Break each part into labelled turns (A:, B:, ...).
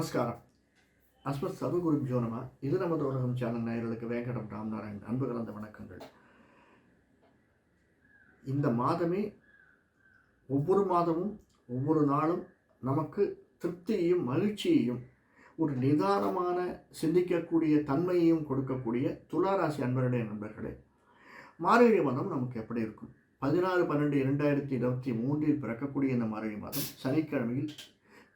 A: நமஸ்காரம். அஸ்மத் சர்வகுருப்ஜோ நம. இது நமது உலகம் சேனல் நேயர்களுக்கு வேங்கடம் ராம்நாராயண் அன்பு கலந்த வணக்கங்கள். இந்த மாதமே ஒவ்வொரு மாதமும் ஒவ்வொரு நாளும் நமக்கு திருப்தியையும் மகிழ்ச்சியையும் ஒரு நிதானமான சிந்திக்கக்கூடிய தன்மையையும் கொடுக்கக்கூடிய துளாராசி அன்பருடைய நண்பர்களே, மார்கழி மாதம் நமக்கு எப்படி இருக்கும்? 16/12/2023 பிறக்கக்கூடிய இந்த மார்கழி மாதம் சனிக்கிழமையில்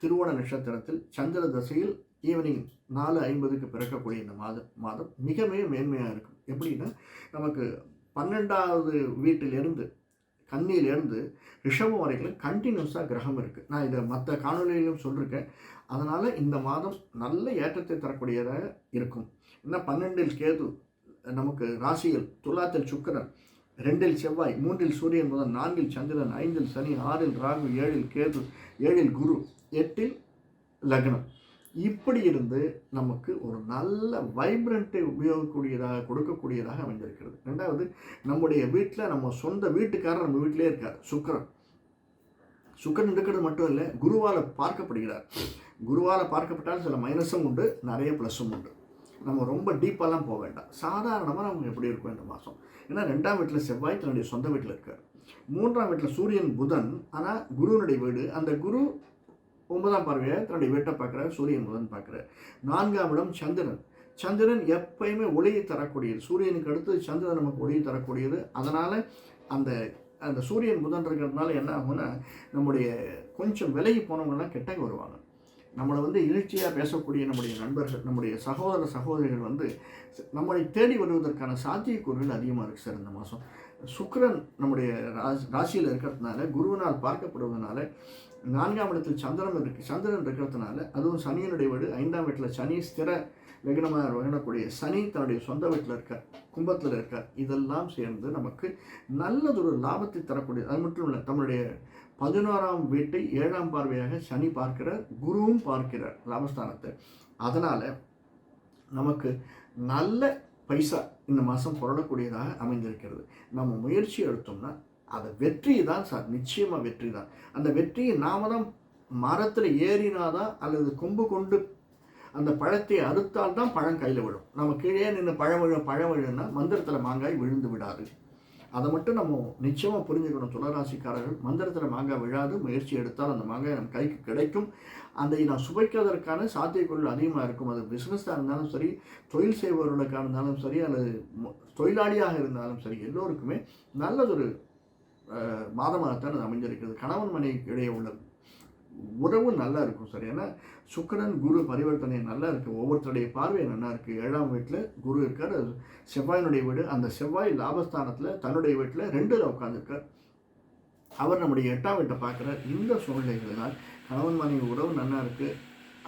A: திருவோண நட்சத்திரத்தில் சந்திர தசையில் ஈவினிங் 4:50 பிறக்கக்கூடிய இந்த மாதம் மிக மேன்மையாக இருக்கும். எப்படின்னா, நமக்கு 12வது வீட்டிலிருந்து கன்னியிலேருந்து ரிஷபம் வரைக்கும் கண்டினியூஸாக கிரகம் இருக்குது. நான் இதை மற்ற காணொலியிலும் சொல்லியிருக்கேன். அதனால் இந்த மாதம் நல்ல ஏற்றத்தை தரக்கூடியதாக இருக்கும். ஏன்னா 12இல் கேது, நமக்கு ராசியில் துலாத்தில் சுக்கிரன், 2இல் செவ்வாய், 3இல் சூரியன் முதல் 4இல் சந்திரன், 5இல் சனி, 6இல் ராகு, 7இல் கேது, 7இல் குரு, 8இல் லக்னம். இப்படி இருந்து நமக்கு ஒரு நல்ல வைப்ரண்ட்டை கொடுக்கக்கூடியதாக அமைந்திருக்கிறது. ரெண்டாவது, நம்முடைய வீட்டில் நம்ம சொந்த வீட்டுக்காரர் நம்ம வீட்டிலே இருக்கார் சுக்கிரன் இருக்கிறது மட்டும் இல்லை, குருவால் பார்க்கப்படுகிறார். குருவால் பார்க்கப்பட்டால் சில மைனஸும் உண்டு, நிறைய ப்ளஸ்ஸும் உண்டு. நம்ம ரொம்ப டீப்பாலாம் போக வேண்டாம். சாதாரணமாக நமக்கு எப்படி இருக்கும் இந்த மாதம்? ஏன்னா 2ஆம் வீட்டில் செவ்வாய் தன்னுடைய சொந்த வீட்டில் இருக்கார். 3ஆம் வீட்டில் சூரியன் புதன், ஆனால் குருவனுடைய வீடு, அந்த குரு 9ஆம் பார்வையை தன்னுடைய வீட்டை பார்க்குறார், சூரியன் புதன் பார்க்குறார். 4ஆம் இடம் சந்திரன் எப்பயுமே ஒளியை தரக்கூடியது. சூரியனுக்கு அடுத்து சந்திரன் நமக்கு ஒளியை தரக்கூடியது. அதனால் அந்த அந்த சூரியன் புதன் இருக்கிறதுனால என்ன ஆகும்னா, நம்முடைய கொஞ்சம் விலகி போனவங்கலாம் கெட்டங்க வருவாங்க. நம்மளை இழுச்சியாக பேசக்கூடிய நம்முடைய நண்பர்கள், நம்முடைய சகோதரிகள் நம்மளை தேடி வருவதற்கான சாத்தியக்கூறுகள் அதிகமாக இருக்குது சார் இந்த மாதம். சுக்கிரன் நம்முடைய ராசியில் இருக்கிறதுனால, குருவினால் பார்க்கப்படுவதனால, 4ஆம் இடத்தில் சந்திரன் இருக்கிறதுனால, அதுவும் சனியினுடைய வீடு, 5ஆம் வீட்டில் சனி ஸ்திர லக்னமாக வழங்கக்கூடிய சனி தன்னுடைய சொந்த வீட்டில் இருக்கார், கும்பத்தில் இருக்கார். இதெல்லாம் சேர்ந்து நமக்கு நல்லதொரு லாபத்தை தரக்கூடிய, அது மட்டும் இல்லை, நம்முடைய 11ஆம் வீட்டை 7ஆம் பார்வையாக சனி பார்க்கிறார், குருவும் பார்க்கிறார் லாபஸ்தானத்தை. அதனால் நமக்கு நல்ல பைசா இந்த மாதம் புரளக்கூடியதாக அமைந்திருக்கிறது. நம்ம முயற்சி எடுத்தோம்னா அது வெற்றி தான் சார், நிச்சயமாக வெற்றி தான். அந்த வெற்றியை நாம தான் மரத்தில் ஏறினாதான், அல்லது கொம்பு கொண்டு அந்த பழத்தை அறுத்தால் தான் பழம் கையில் விழும். நம்ம கீழே நின்று பழம் விழுன்னா மந்திரத்தில் மாங்காய் விழுந்து விடாது. அதை மட்டும் நம்ம நிச்சயமாக புரிஞ்சுக்கணும். துளாராசிக்காரர்கள், மந்திரத்தில் மாங்காய் விழாது, முயற்சி எடுத்தால் அந்த மாங்காய் நம்ம கைக்கு கிடைக்கும். அதை நான் சுவைக்கிறதற்கான சாத்தியக்கூறுகள் அதிகமாக இருக்கும். அது பிஸ்னஸாக இருந்தாலும் சரி, தொழில் செய்பவர்களுக்காக இருந்தாலும் சரி, அல்லது தொழிலாளியாக இருந்தாலும் சரி, எல்லோருக்குமே நல்லதொரு மாதமாகத்தான் அது அமைஞ்சிருக்கிறது. கணவன் மனைவிக்கு இடையே உள்ள உறவு நல்லா இருக்கும் சார். ஏன்னா சுக்கிரன் குரு பரிவர்த்தனை நல்லா இருக்குது. ஒவ்வொருத்தருடைய பார்வை நல்லா இருக்குது. 7ஆம் வீட்டில் குரு இருக்கார், அது செவ்வாயினுடைய வீடு. அந்த செவ்வாய் லாபஸ்தானத்தில் தன்னுடைய வீட்டில் 2இல் உட்காந்துருக்கார். அவர் நம்முடைய 8ஆம் வீட்டை பார்க்குறார். இந்த சூழ்நிலைகளினால் கணவன் மனைவி உறவு நல்லா இருக்குது.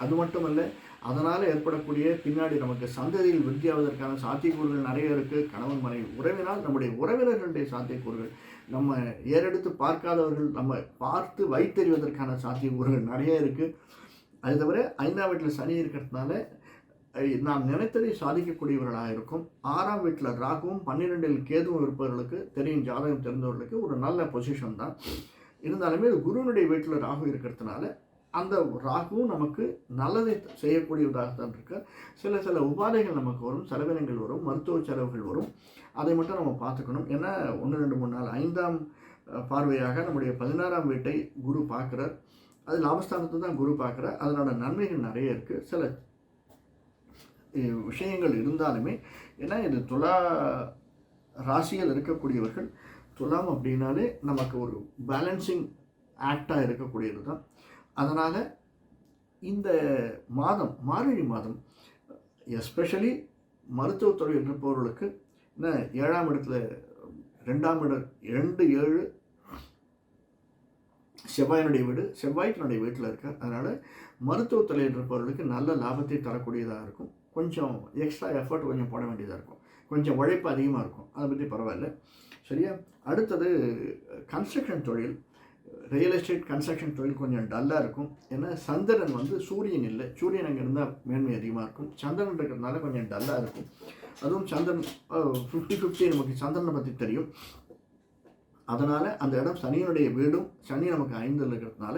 A: அது மட்டுமல்ல, அதனால் ஏற்படக்கூடிய பின்னாடி நமக்கு சந்ததியில் விருத்தியாவதற்கான சாத்தியக்கூறுகள் நிறைய இருக்குது. கணவன் மனைவி உறவினால் நம்முடைய உறவினர்களுடைய சாத்தியக்கூறுகள், நம்ம ஏறெடுத்து பார்க்காதவர்கள் நம்ம பார்த்து வைத்தறிவதற்கான சாத்தியக்கூறுகள் நிறைய இருக்குது. அது தவிர 5ஆம் வீட்டில் சனி இருக்கிறதுனால நாம் நினைத்ததை சாதிக்கக்கூடியவர்களாக இருக்கும். 6ஆம் வீட்டில் ராகுவும் 12இல் கேதுவும் இருப்பவர்களுக்கு தெரியும், ஜாதகம் தெரிந்தவர்களுக்கு ஒரு நல்ல பொசிஷன் தான். இருந்தாலுமே அது குருவனுடைய வீட்டில் ராகு இருக்கிறதுனால அந்த ராகுவும் நமக்கு நல்லதை செய்யக்கூடியதாக தான் இருக்கு. சில உபாதைகள் நமக்கு வரும், செலவினங்கள் வரும், மருத்துவ செலவுகள் வரும். அதை மட்டும் நம்ம பார்த்துக்கணும். ஏன்னா 1, 2, 3, 4 5ஆம் பார்வையாக நம்முடைய 16ஆம் வீட்டை குரு பார்க்குறார். அது லாபஸ்தானத்தை தான் குரு பார்க்குறார். அதனோட நன்மைகள் நிறைய இருக்குது. சில விஷயங்கள் இருந்தாலுமே, ஏன்னா இது துலா ராசியில் இருக்கக்கூடியவர்கள், துலாம் அப்படின்னாலே நமக்கு ஒரு பேலன்சிங் ஆக்டாக இருக்கக்கூடியது தான். அதனால் இந்த மாதம், மார்கழி மாதம், எஸ்பெஷலி மருத்துவத்துறை இருப்பவர்களுக்கு, என்ன 7ஆம் இடத்துல 2ஆம் இடம் 2, 7 செவ்வாயினுடைய வீடு, செவ்வாய் தன்னுடைய வீட்டில் இருக்கார். அதனால் மருத்துவத்துறையில் இருப்பவர்களுக்கு நல்ல லாபத்தை தரக்கூடியதாக இருக்கும். கொஞ்சம் எக்ஸ்ட்ரா எஃபர்ட் கொஞ்சம் போட வேண்டியதாக இருக்கும், கொஞ்சம் உழைப்பு அதிகமாக இருக்கும். அதை பற்றி பரவாயில்ல, சரியா? அடுத்தது கன்ஸ்ட்ரக்ஷன் தொழில், ரியல் எஸ்டேட் கன்ஸ்ட்ரக்ஷன் தொழில் கொஞ்சம் டல்லாக இருக்கும். ஏன்னா சந்திரன் சூரியன் இல்லை, சூரியன் அங்கே இருந்தால் மேன்மை அதிகமாக இருக்கும். சந்திரன் இருக்கிறதுனால கொஞ்சம் டல்லாக இருக்கும். அதுவும் சந்திரன் 50-50 நமக்கு சந்திரனை பற்றி தெரியும். அதனால் அந்த இடம் சனியினுடைய வீடும், சனி நமக்கு 5இல் இருக்கிறதுனால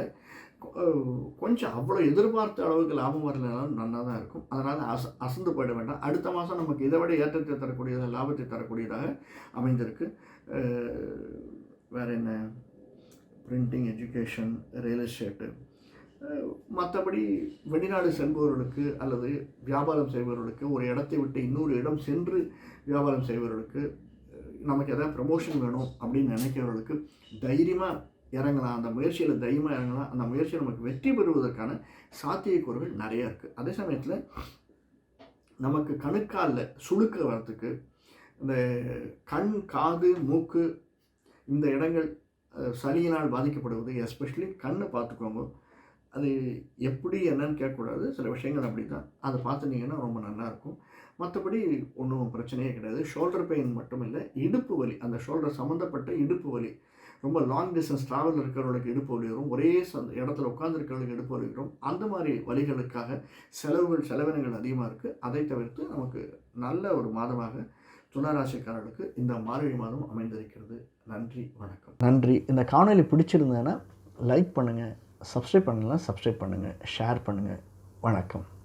A: கொஞ்சம் அவ்வளோ எதிர்பார்த்த அளவுக்கு லாபம் வரலனாலும் நல்லா தான் இருக்கும். அதனால் அசந்து போயிட வேண்டாம். அடுத்த மாதம் நமக்கு இதை விட ஏற்றத்தை தரக்கூடியதாக, லாபத்தை தரக்கூடியதாக அமைந்திருக்கு. வேறு என்ன, பிரிண்டிங், எஜுகேஷன், ரியல் எஸ்டேட்டு, மற்றபடி வெளிநாடு செல்பவர்களுக்கு அல்லது வியாபாரம் செய்பவர்களுக்கு, ஒரு இடத்தை விட்டு இன்னொரு இடம் சென்று வியாபாரம் செய்பவர்களுக்கு, நமக்கு எதாவது ப்ரமோஷன் வேணும் அப்படின்னு நினைக்கிறவர்களுக்கு தைரியமாக இறங்கலாம். அந்த முயற்சியில் தைரியமாக இறங்கலாம். அந்த முயற்சியில் நமக்கு வெற்றி பெறுவதற்கான சாத்தியக்கூறுகள் நிறையா இருக்குது. அதே சமயத்தில் நமக்கு கணுக்காலில் சுளுக்க வரத்துக்கு, இந்த கண், காது, மூக்கு இந்த இடங்கள் சளியினால் பாதிக்கப்படுவது, எஸ்பெஷலி கண்ணை பார்த்துக்கோங்க. அது எப்படி என்னன்னு கேட்கக்கூடாது. சில விஷயங்கள் அப்படி தான். அதை பார்த்துனீங்கன்னா ரொம்ப நல்லாயிருக்கும். மற்றபடி ஒன்றும் பிரச்சனையே கிடையாது. ஷோல்டர் பெயின் மட்டும் இல்லை, இடுப்பு வலி, அந்த ஷோல்டர் சம்மந்தப்பட்ட இடுப்பு வலி, ரொம்ப லாங் டிஸ்டன்ஸ் ட்ராவல் இருக்கிறவங்களுக்கு இடுப்பு வலி வரும், ஒரே இடத்துல உட்காந்துருக்கிறவங்களுக்கு இடுப்பு வலி வரும். அந்த மாதிரி வலிகளுக்காக செலவினங்கள் அதிகமாக இருக்குது. அதை தவிர்த்து நமக்கு நல்ல ஒரு மாதமாக துளாராசிக்காரர்களுக்கு இந்த மார்கழி மாதம் அமைந்திருக்கிறது. நன்றி, வணக்கம். நன்றி. இந்த காணொலி பிடிச்சிருந்தேன்னா லைக் பண்ணுங்கள், சப்ஸ்கிரைப் பண்ணலாம் சப்ஸ்கிரைப் பண்ணுங்கள், ஷேர் பண்ணுங்கள். வணக்கம்.